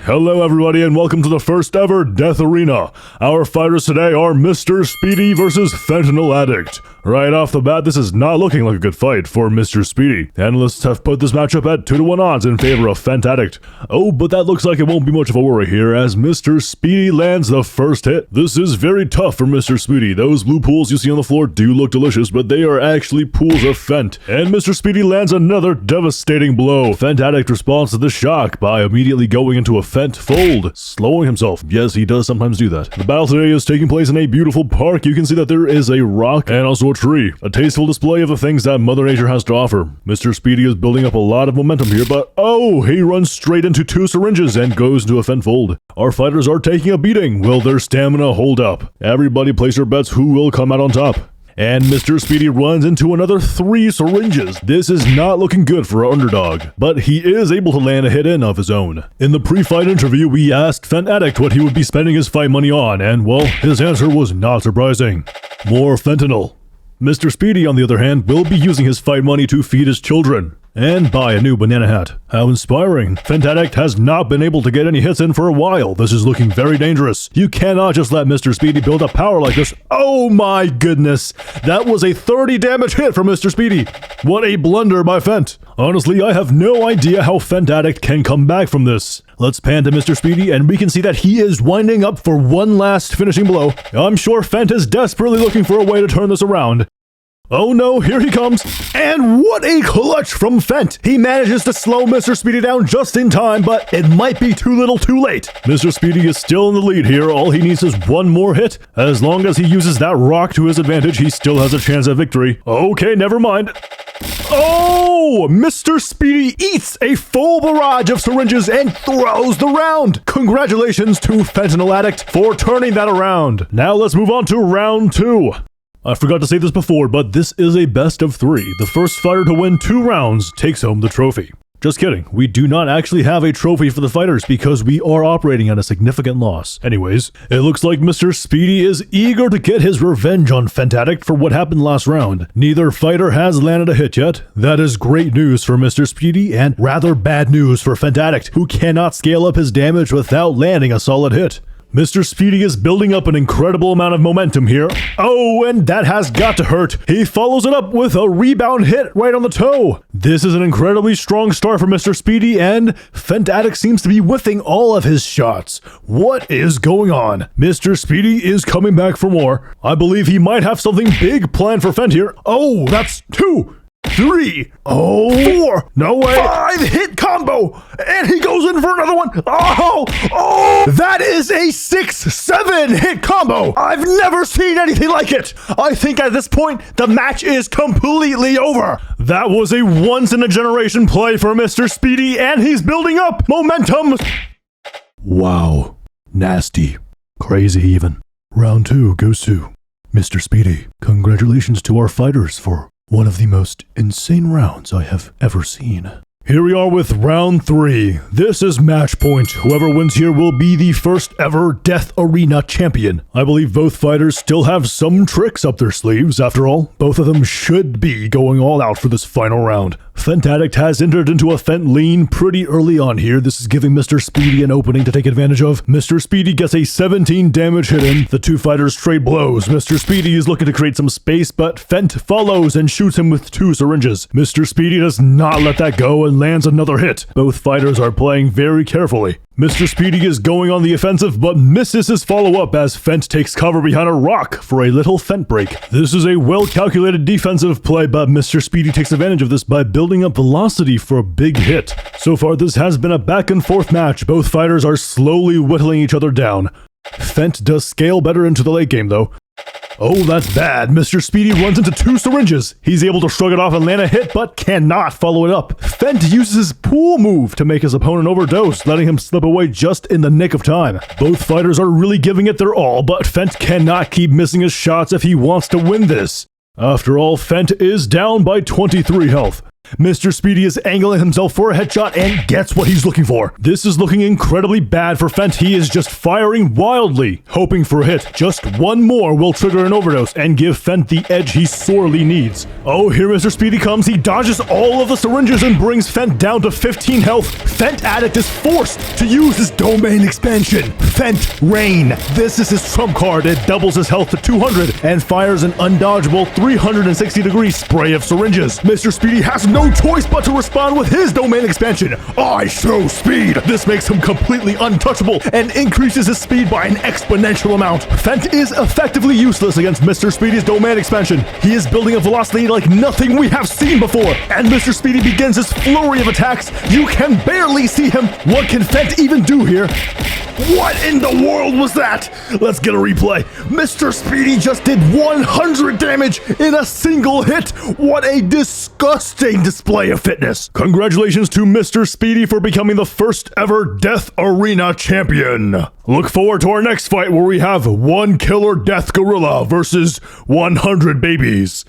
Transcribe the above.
Hello everybody and welcome to the first ever Death Arena. Our fighters today are Mr. Speedy versus Fentanyl Addict. Right off the bat, this is not looking like a good fight for Mr. Speedy. Analysts have put this matchup at 2-to-1 odds in favor of Fent Addict. Oh, but that looks like it won't be much of a worry here as Mr. Speedy lands the first hit. This is very tough for Mr. Speedy. Those blue pools you see on the floor do look delicious, but they are actually pools of Fent. And Mr. Speedy lands another devastating blow. Fent Addict responds to the shock by immediately going into a Fent fold, slowing himself. Yes, he does sometimes do that. The battle today is taking place in a beautiful park. You can see that there is a rock and also a tree. A tasteful display of the things that Mother Nature has to offer. Mr. Speedy is building up a lot of momentum here, but oh, he runs straight into two syringes and goes into a Fent fold. Our fighters are taking a beating. Will their stamina hold up? Everybody place their bets who will come out on top. And Mr. Speedy runs into another 3 syringes. This is not looking good for our underdog, but he is able to land a hit in of his own. In the pre-fight interview, we asked Fent Addict what he would be spending his fight money on, and well, his answer was not surprising. More fentanyl. Mr. Speedy, on the other hand, will be using his fight money to feed his children and buy a new banana hat. How inspiring. Fent Addict has not been able to get any hits in for a while. This is looking very dangerous. You cannot just let Mr. Speedy build up power like this. Oh my goodness. That was a 30 damage hit from Mr. Speedy. What a blunder by Fent. Honestly, I have no idea how Fent Addict can come back from this. Let's pan to Mr. Speedy and we can see that he is winding up for one last finishing blow. I'm sure Fent is desperately looking for a way to turn this around. Oh no, here he comes. And what a clutch from Fent. He manages to slow Mr. Speedy down just in time, but it might be too little too late. Mr. Speedy is still in the lead here. All he needs is one more hit. As long as he uses that rock to his advantage, he still has a chance at victory. Okay, never mind. Oh, Mr. Speedy eats a full barrage of syringes and throws the round. Congratulations to Fentanyl Addict for turning that around. Now let's move on to round 2. I forgot to say this before, but this is a best of 3. The first fighter to win 2 rounds takes home the trophy. Just kidding, we do not actually have a trophy for the fighters because we are operating at a significant loss. Anyways, it looks like Mr. Speedy is eager to get his revenge on Fent Addict for what happened last round. Neither fighter has landed a hit yet. That is great news for Mr. Speedy and rather bad news for Fent Addict, who cannot scale up his damage without landing a solid hit. Mr. Speedy is building up an incredible amount of momentum here. Oh, and that has got to hurt. He follows it up with a rebound hit right on the toe. This is an incredibly strong start for Mr. Speedy, and Fent Addict seems to be whiffing all of his shots. What is going on? Mr. Speedy is coming back for more. I believe he might have something big planned for Fent here. Oh, that's 2. 3, 4, no way, 5 hit combo, and he goes in for another one. Oh, that is a 6-7 hit combo. I've never seen anything like it. I think at this point, the match is completely over. That was a once-in-a-generation play for Mr. Speedy, and he's building up momentum. Wow, nasty, crazy even. Round 2 goes to Mr. Speedy. Congratulations to our fighters for one of the most insane rounds I have ever seen. Here we are with round 3. This is match point. Whoever wins here will be the first ever Death Arena champion. I believe both fighters still have some tricks up their sleeves. After all, both of them should be going all out for this final round. Fent Addict has entered into a Fent lean pretty early on here. This is giving Mr. Speedy an opening to take advantage of. Mr. Speedy gets a 17 damage hit in. The two fighters trade blows. Mr. Speedy is looking to create some space, but Fent follows and shoots him with 2 syringes. Mr. Speedy does not let that go and lands another hit. Both fighters are playing very carefully. Mr. Speedy is going on the offensive, but misses his follow-up as Fent takes cover behind a rock for a little Fent break. This is a well-calculated defensive play, but Mr. Speedy takes advantage of this by building up velocity for a big hit. So far, this has been a back-and-forth match. Both fighters are slowly whittling each other down. Fent does scale better into the late game, though. Oh, that's bad. Mr. Speedy runs into 2 syringes. He's able to shrug it off and land a hit, but cannot follow it up. Fent uses his pool move to make his opponent overdose, letting him slip away just in the nick of time. Both fighters are really giving it their all, but Fent cannot keep missing his shots if he wants to win this. After all, Fent is down by 23 health. Mr. Speedy is angling himself for a headshot and gets what he's looking for. This is looking incredibly bad for Fent. He is just firing wildly, hoping for a hit. Just one more will trigger an overdose and give Fent the edge he sorely needs. Oh, here Mr. Speedy comes. He dodges all of the syringes and brings Fent down to 15 health. Fent Addict is forced to use his domain expansion. Fent Rain. This is his trump card. It doubles his health to 200 and fires an undodgeable 360-degree spray of syringes. Mr. Speedy has no choice but to respond with his domain expansion. I show speed. This makes him completely untouchable and increases his speed by an exponential amount. Fent is effectively useless against Mr. Speedy's domain expansion. He is building a velocity like nothing we have seen before, and Mr. Speedy begins his flurry of attacks. You can barely see him. What can Fent even do here? What in the world was that? Let's get a replay. Mr. Speedy just did 100 damage in a single hit. What a disgusting display of fitness. Congratulations to Mr. Speedy for becoming the first ever Death Arena champion. Look forward to our next fight where we have one killer death gorilla versus 100 babies.